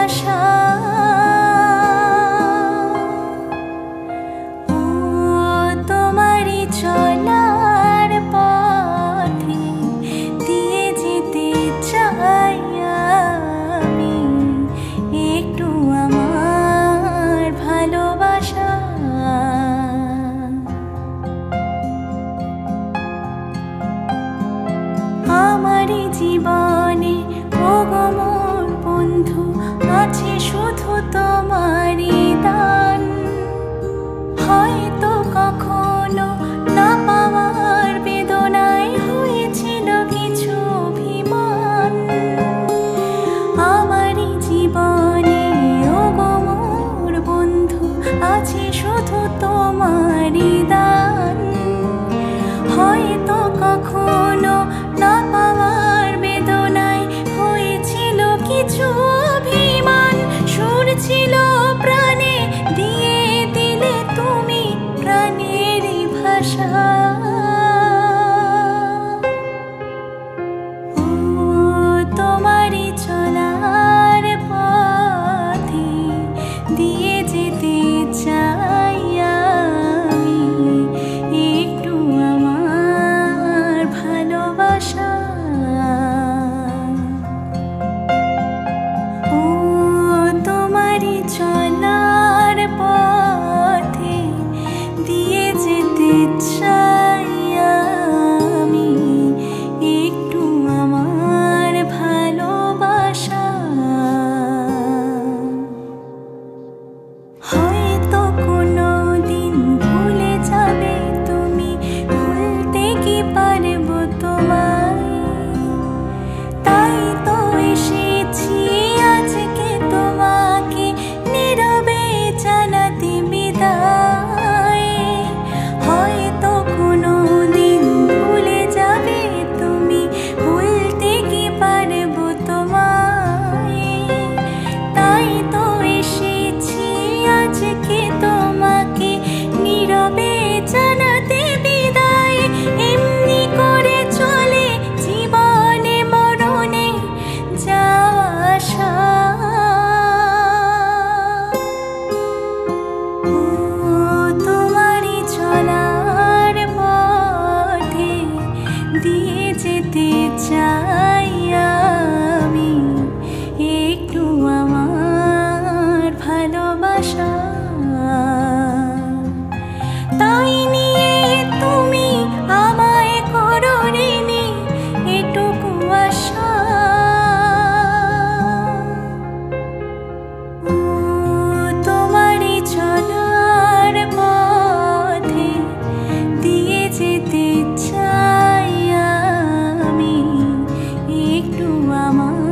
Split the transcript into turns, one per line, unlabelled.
ভালোবাসা। ও তোমারই চলার পথে দিয়ে যেতে চাই আমি একটু আমার ভালোবাসা। আমারই জীবনে ওগো মোর বন্ধু আছে শুধু তোমারই দান। হয়তো কখনো না পাওয়ার বেদনায় হয়েছিল কিছু অভিমান। আমারই জীবনে ওগো মোর বন্ধু আছে শুধু তোমারই দান। হয়তো কখনো না পাওয়ার বেদনায় হয়েছিল কিছু অভিমান। সুর ছিল প্রাণে দিয়ে দিলে তুমি প্রাণেরই ভাষা। ও তোমারই চলার পথে দিয়ে যেতে চাই আমি একটু আমার ভালোবাসা। ও তোমারই চলার পথে দিয়ে যেতে চাই আমি একটু আমার ভালোবাসা। হয়তো কোনো দিন ভুলে যাবে তুমি, ভুলতে কি পারবো তোমায়? তাই তো এসেছি আজকে তোমাকে নীরবে জানাতে বিদায়। হয়তো কোনো দিন ভুলে যাবে তুমি, ভুলতে কি পারবো তোমায়? তাই তো এসেছি আজকে তোমাকে নীরবে জানাতে বিদায়। এমনি করে চলে জীবনে মরণে যাওয়া আসা। ও তোমারই চলার পথে দিয়ে যেতে চাই আমি একটু আমার ভালোবাসা। তাই নিয়ে তুমি আমায় করো ঋণী এটুকু আশা। ও তোমারই চলার পথে দিয়ে যেতে চাই আমি একটু আমার